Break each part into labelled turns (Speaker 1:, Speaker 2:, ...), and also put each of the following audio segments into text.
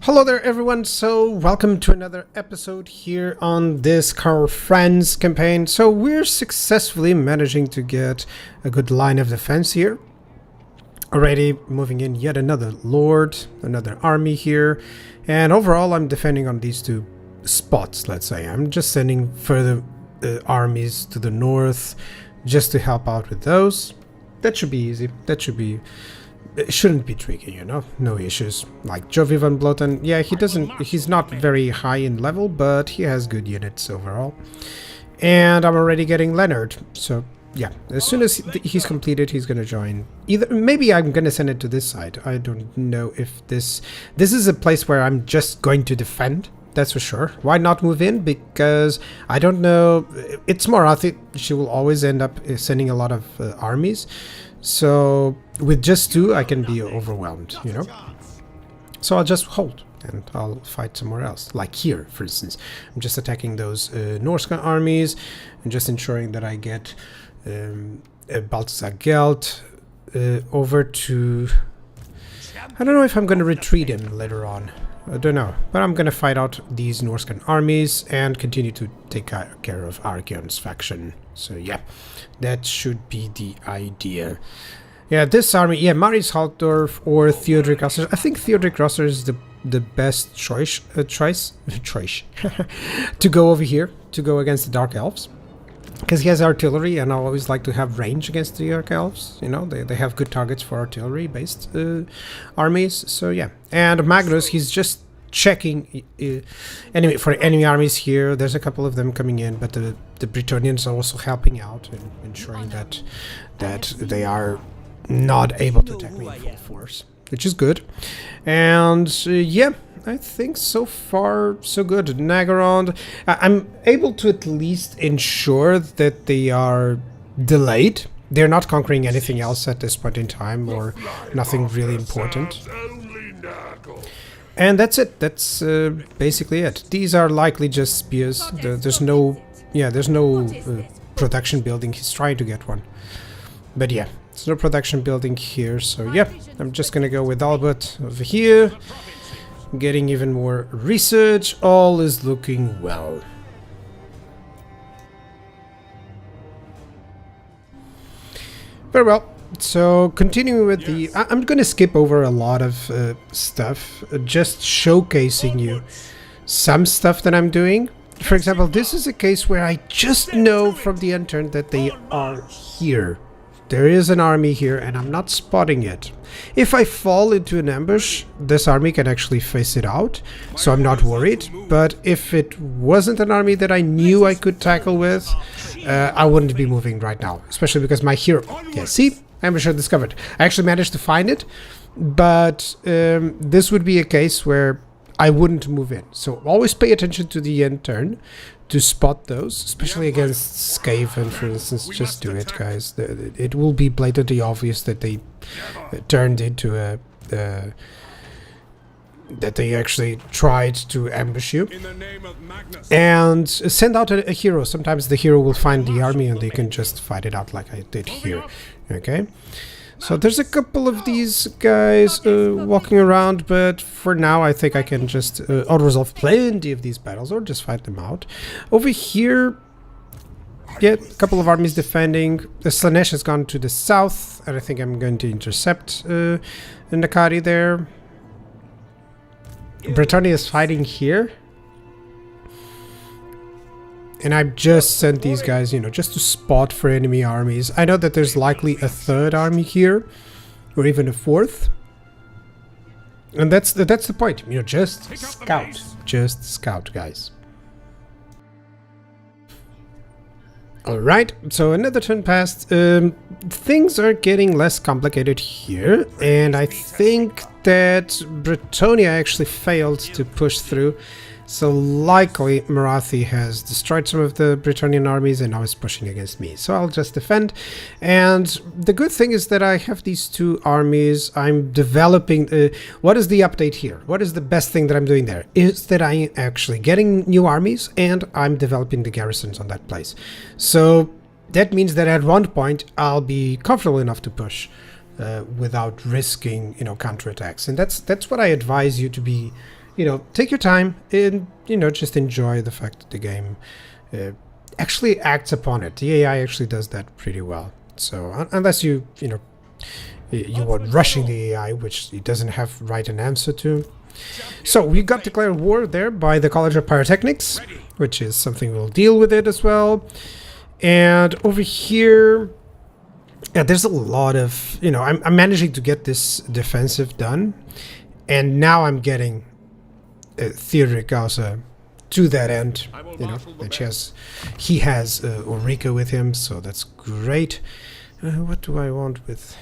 Speaker 1: Hello there everyone, so welcome to another episode here on this Franz campaign. So we're successfully managing to get a good line of defense here. Already moving in yet another lord, another army here. And overall I'm defending on these two spots, let's say. I'm just sending further armies to the north just to help out with those. That should be easy, it shouldn't be tricky, you know, no issues. Like Jovi van Bloten, yeah, he's not very high in level, but he has good units overall. And I'm already getting Leonard, so yeah, as soon as he's completed, he's gonna join. Maybe I'm gonna send it to this side. I don't know if this is a place where I'm just going to defend, that's for sure. Why not move in? Because I don't know, it's Marathi, she will always end up sending a lot of armies. So with just two, I can be overwhelmed, you know. So I'll just hold and I'll fight somewhere else. Like here, for instance. I'm just attacking those Norse armies and just ensuring that I get Balthasar Gelt over to... I don't know if I'm going to retreat him later on. I don't know. But I'm going to fight out these Norse armies and continue to take care of Arkion's faction. So yeah, that should be the idea. Yeah, this army, yeah, Maris Haltdorf or Theodoric Rosser. I think Theodoric Rosser is the best choice to go over here, to go against the Dark Elves. Because he has artillery, and I always like to have range against the Dark Elves. You know, they have good targets for artillery-based armies. So yeah, and Magnus, he's just checking anyway for enemy armies here. There's a couple of them coming in, but the Bretonians are also helping out and ensuring that they are not able to attack me in full force, which is good. And yeah, I think so far so good. Nagorond, I'm able to at least ensure that they are delayed. They're not conquering anything else at this point in time, or nothing really important. And that's it. That's basically it. These are likely just spears. There's no production building. He's trying to get one, but yeah, there's no production building here. So yeah, I'm just gonna go with Albert over here, getting even more research. All is looking well. Very well. So continuing with the... I'm going to skip over a lot of stuff, just showcasing you some stuff that I'm doing. For example, this is a case where I just know from the intern that they are here. There is an army here and I'm not spotting it. If I fall into an ambush, this army can actually face it out, so I'm not worried. But if it wasn't an army that I knew I could tackle with, I wouldn't be moving right now, especially because my hero... Yeah, see? Ambusher discovered. I actually managed to find it, but this would be a case where I wouldn't move in. So always pay attention to the end turn to spot those, especially against Skaven, for instance. Just do it, guys. It will be blatantly obvious that they turned into a... that they actually tried to ambush you. And send out a hero. Sometimes the hero will find the army and they can just fight it out like I did here. Okay, so there's a couple of these guys walking around, but for now I think I can just auto-resolve plenty of these battles or just fight them out. Over here, yeah, a couple of armies defending. The Slanesh has gone to the south, and I think I'm going to intercept Nakari there. Britannia is fighting here. And I've just sent these guys, you know, just to spot for enemy armies. I know that there's likely a third army here, or even a fourth. And that's the point, you know, just scout. Just scout, guys. Alright, so another turn passed. Things are getting less complicated here, and I think that Bretonia actually failed to push through. So likely Marathi has destroyed some of the Bretonian armies and now is pushing against me. So I'll just defend. And the good thing is that I have these two armies. I'm developing... what is the update here? What is the best thing that I'm doing there? Is that I'm actually getting new armies and I'm developing the garrisons on that place. So that means that at one point I'll be comfortable enough to push without risking, you know, counterattacks. And that's what I advise you to be you know, take your time and, you know, just enjoy the fact that the game actually acts upon it. The AI actually does that pretty well. So unless you know, you are rushing the AI, which it doesn't have right an answer to. So we got declared war there by the College of Pyrotechnics, which is something we'll deal with it as well. And over here, yeah, there's a lot of, you know, I'm managing to get this defensive done, and now I'm getting Theodoric also to that end, you know, and he has Ulrika with him, so that's great. What do I want with?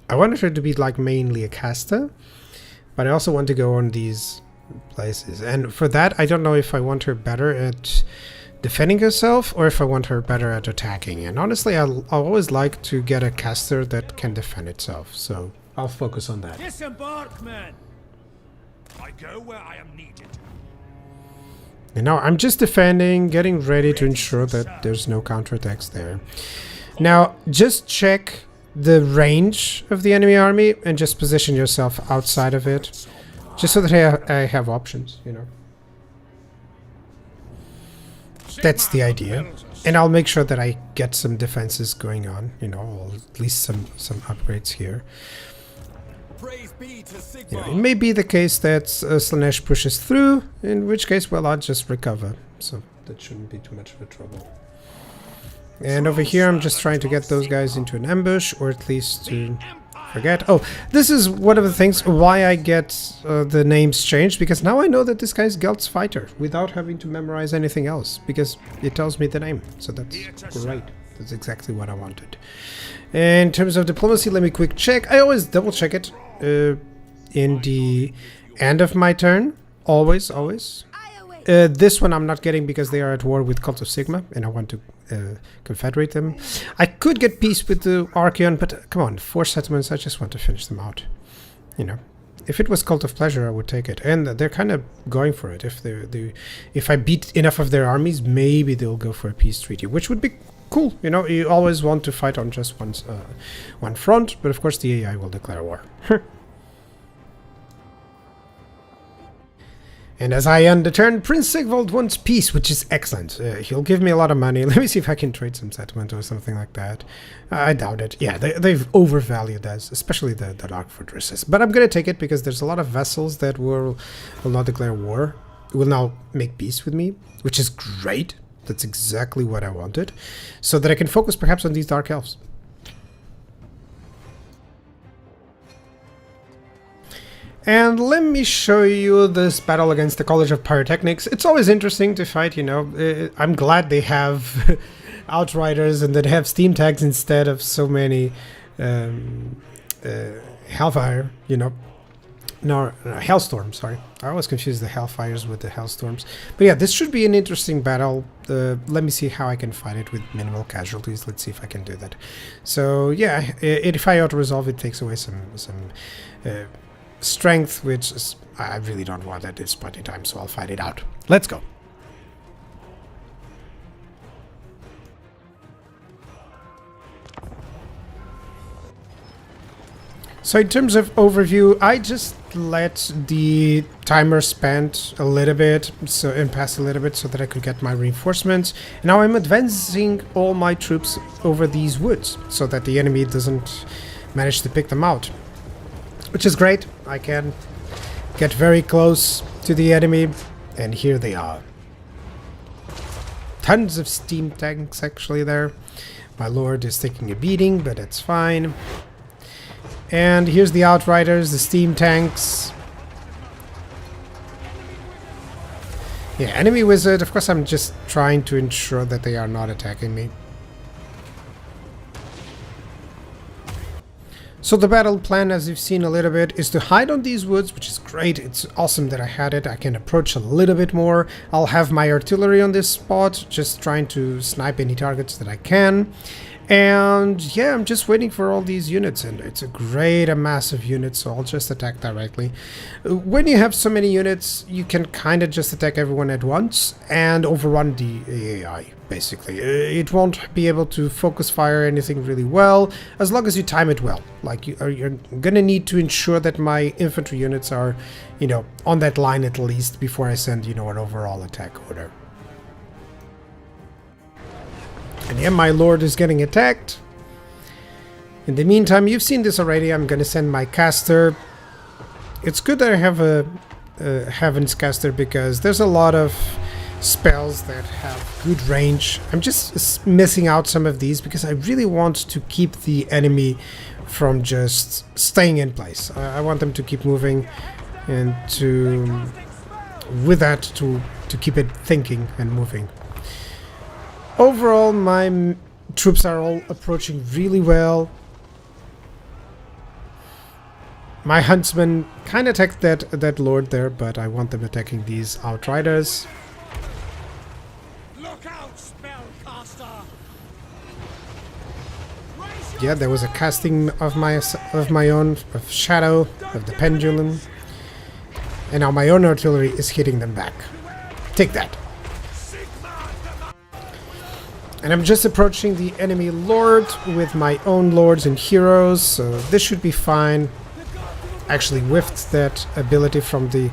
Speaker 1: I wanted her to be like mainly a caster, but I also want to go on these places, and for that I don't know if I want her better at defending herself or if I want her better at attacking. And honestly, I always like to get a caster that can defend itself, so I'll focus on that.
Speaker 2: Disembark, men. I go where I am needed.
Speaker 1: And now I'm just defending, getting ready to ensure that there's no counterattacks there. Now just check the range of the enemy army and just position yourself outside of it, just so that I have options, you know. That's the idea. And I'll make sure that I get some defenses going on, you know, or at least some upgrades here. You know, it may be the case that Slanesh pushes through, in which case, well, I'll just recover. So that shouldn't be too much of a trouble. And over here, I'm just trying to get those guys into an ambush, or at least to forget. Oh, this is one of the things why I get the names changed, because now I know that this guy's Gelt's fighter without having to memorize anything else, because it tells me the name. So that's great. That's exactly what I wanted. In terms of diplomacy, let me quick check. I always double check it in the end of my turn. Always, always. This one I'm not getting because they are at war with Cult of Sigma, and I want to confederate them. I could get peace with the Archeon, but come on, 4 settlements, I just want to finish them out. You know, if it was Cult of Pleasure, I would take it, and they're kind of going for it. If I beat enough of their armies, maybe they'll go for a peace treaty, which would be cool. You know, you always want to fight on just one front, but of course the AI will declare war. And as I end the turn, Prince Sigvald wants peace, which is excellent. He'll give me a lot of money. Let me see if I can trade some settlement or something like that. I doubt it. Yeah, they've overvalued us, especially the Dark Fortresses. But I'm going to take it because there's a lot of vessels that will not declare war, will now make peace with me, which is great. That's exactly what I wanted. So that I can focus perhaps on these Dark Elves. And let me show you this battle against the College of Pyrotechnics. It's always interesting to fight, you know. I'm glad they have Outriders and that they have steam tags instead of so many Hellfire, you know. No, Hellstorm, sorry. I always confuse the Hellfires with the Hellstorms. But yeah, this should be an interesting battle. Let me see how I can fight it with minimal casualties. Let's see if I can do that. So yeah, if I auto-resolve, it takes away some strength, which is, I really don't want at this point in time, so I'll fight it out. Let's go. So in terms of overview, I just let the timer spend a little bit, and pass a little bit, so that I could get my reinforcements. And now I'm advancing all my troops over these woods, so that the enemy doesn't manage to pick them out. Which is great. I can get very close to the enemy, and here they are. Tons of steam tanks actually there. My lord is taking a beating, but that's fine. And here's the Outriders, the steam tanks. Yeah, enemy wizard. Of course, I'm just trying to ensure that they are not attacking me. So the battle plan, as you've seen a little bit, is to hide on these woods, which is great. It's awesome that I had it. I can approach a little bit more. I'll have my artillery on this spot, just trying to snipe any targets that I can. And yeah, I'm just waiting for all these units, and it's a massive unit, so I'll just attack directly. When you have so many units, you can kind of just attack everyone at once and overrun the AI, basically. It won't be able to focus fire anything really well, as long as you time it well. Like, you're gonna need to ensure that my infantry units are, you know, on that line at least before I send, you know, an overall attack order. And yeah, my lord is getting attacked. In the meantime, you've seen this already. I'm gonna send my caster. It's good that I have a Heaven's caster because there's a lot of spells that have good range. I'm just missing out some of these because I really want to keep the enemy from just staying in place. I want them to keep moving and with that to keep it thinking and moving. Overall, my troops are all approaching really well. My huntsmen kind of attacked that lord there, but I want them attacking these outriders.
Speaker 2: Look out, spellcaster!
Speaker 1: Yeah, there was a casting of my own of shadow of the pendulum, and now my own artillery is hitting them back. Take that. And I'm just approaching the enemy lord with my own lords and heroes, so this should be fine. Actually whiffed that ability from the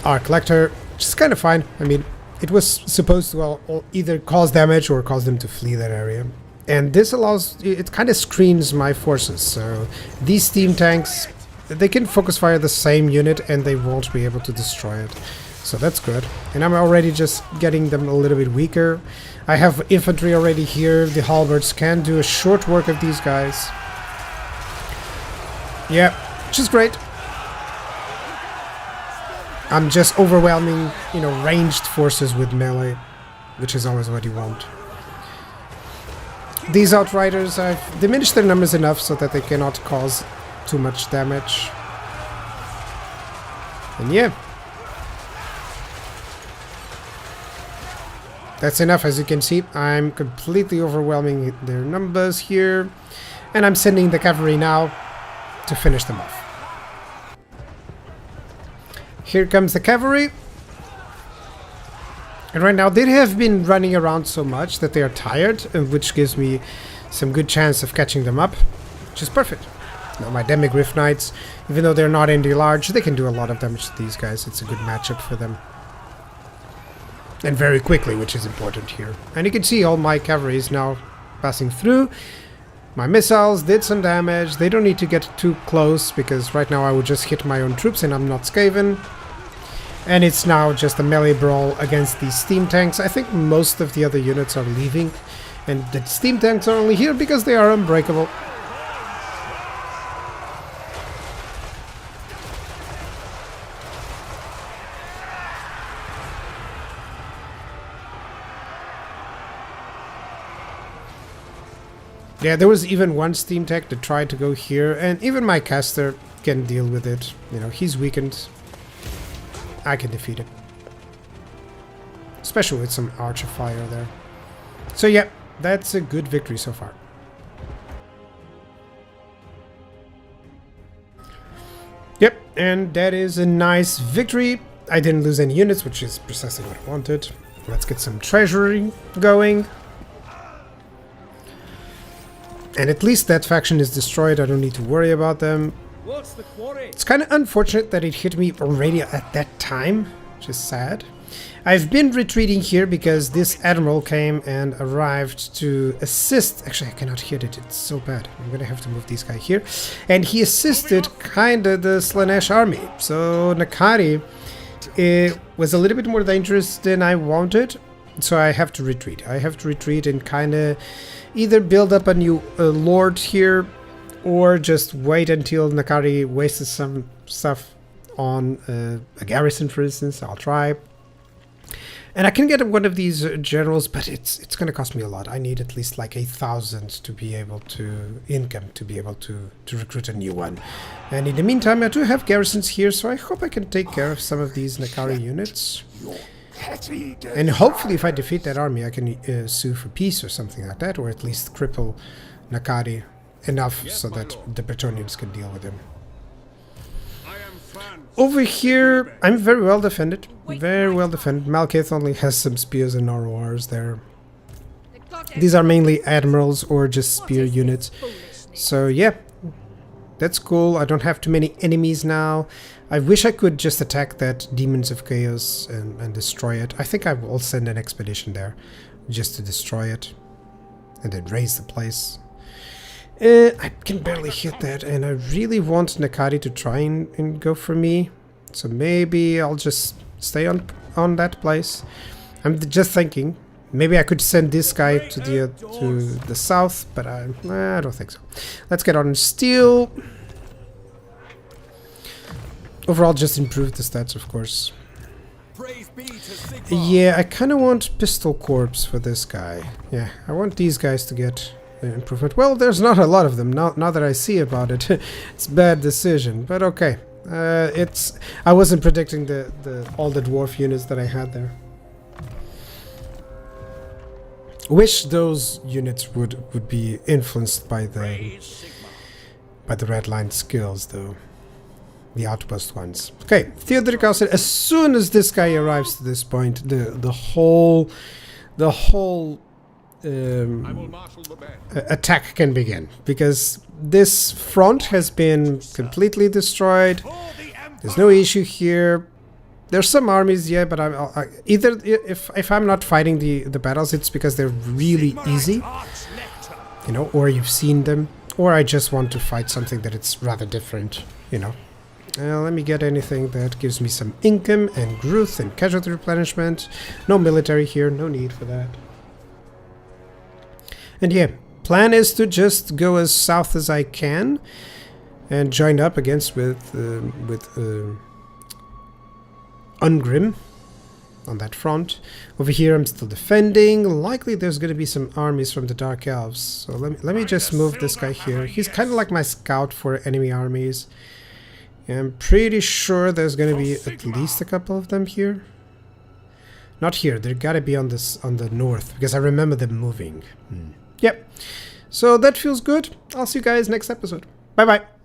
Speaker 1: Arc Lector, which is kind of fine. I mean, it was supposed to either cause damage or cause them to flee that area. And this allows, it kind of screens my forces, so these steam tanks, they can focus fire the same unit and they won't be able to destroy it. So that's good. And I'm already just getting them a little bit weaker. I have infantry already here. The halberds can do a short work of these guys. Yeah, which is great. I'm just overwhelming, you know, ranged forces with melee, which is always what you want. These outriders, I've diminished their numbers enough so that they cannot cause too much damage. And yeah. That's enough, as you can see. I'm completely overwhelming their numbers here. And I'm sending the cavalry now to finish them off. Here comes the cavalry. And right now they have been running around so much that they are tired, which gives me some good chance of catching them up, which is perfect. Now my Demigryph Knights, even though they're not indie large, they can do a lot of damage to these guys. It's a good matchup for them. And very quickly, which is important here. And you can see all my cavalry is now passing through. My missiles did some damage. They don't need to get too close because right now I would just hit my own troops and I'm not Skaven. And it's now just a melee brawl against these steam tanks. I think most of the other units are leaving. And the steam tanks are only here because they are unbreakable. Yeah, there was even one steam tech that tried to go here, and even my caster can deal with it. You know, he's weakened. I can defeat it. Especially with some Archer Fire there. So yeah, that's a good victory so far. Yep, and that is a nice victory. I didn't lose any units, which is precisely what I wanted. Let's get some treasury going. And at least that faction is destroyed. I don't need to worry about them.
Speaker 2: What's the quarry?
Speaker 1: It's kind of unfortunate that it hit me already at that time, which is sad. I've been retreating here because this admiral came and arrived to assist. Actually, I cannot hit it. It's so bad. I'm gonna have to move this guy here. And he assisted kind of the Slanesh army. So Nakari was a little bit more dangerous than I wanted. So I have to retreat. I have to retreat and kind of either build up a new lord here or just wait until Nakari wastes some stuff on a garrison, for instance. I'll try. And I can get one of these generals, but it's going to cost me a lot. I need at least like 1,000 to be able to income to be able to recruit a new one. And in the meantime, I do have garrisons here, so I hope I can take care of some of these Nakari units. And hopefully if I defeat that army, I can sue for peace or something like that, or at least cripple Nakari enough so that the Bretonnians can deal with him.
Speaker 2: I am Franz.
Speaker 1: Over here, I'm very well defended. Very well defended. Malkaith only has some spears and RORs there. These are mainly admirals or just spear units. So yeah, that's cool. I don't have too many enemies now. I wish I could just attack that Demons of Chaos and destroy it. I think I will send an expedition there just to destroy it and then raise the place. I can barely hit that, and I really want Nakari to try and go for me. So maybe I'll just stay on that place. I'm just thinking. Maybe I could send this guy to the south, but I don't think so. Let's get on steel. Overall, just improve the stats, of course. Yeah, I kind of want Pistol Corps for this guy. Yeah, I want these guys to get improvement. Well, there's not a lot of them now that I see about it. It's a bad decision, but okay. I wasn't predicting all the dwarf units that I had there. Wish those units would be influenced by the red line skills, though. The outpost ones. Okay, Theodoric said as soon as this guy arrives to this point, the whole attack can begin, because this front has been completely destroyed. There's no issue here. There's some armies, yeah, but either if I'm not fighting the battles, it's because they're really easy, you know, or you've seen them, or I just want to fight something that it's rather different, you know. Let me get anything that gives me some income and growth and casualty replenishment. No military here, no need for that. And yeah, plan is to just go as south as I can and join up against with Ungrim on that front. Over here I'm still defending. Likely there's going to be some armies from the Dark Elves. So let me just move this guy here. He's kind of like my scout for enemy armies. I'm pretty sure there's going to be at least a couple of them here. Not here. They're got to be on the north, because I remember them moving. Yep. So that feels good. I'll see you guys next episode. Bye bye.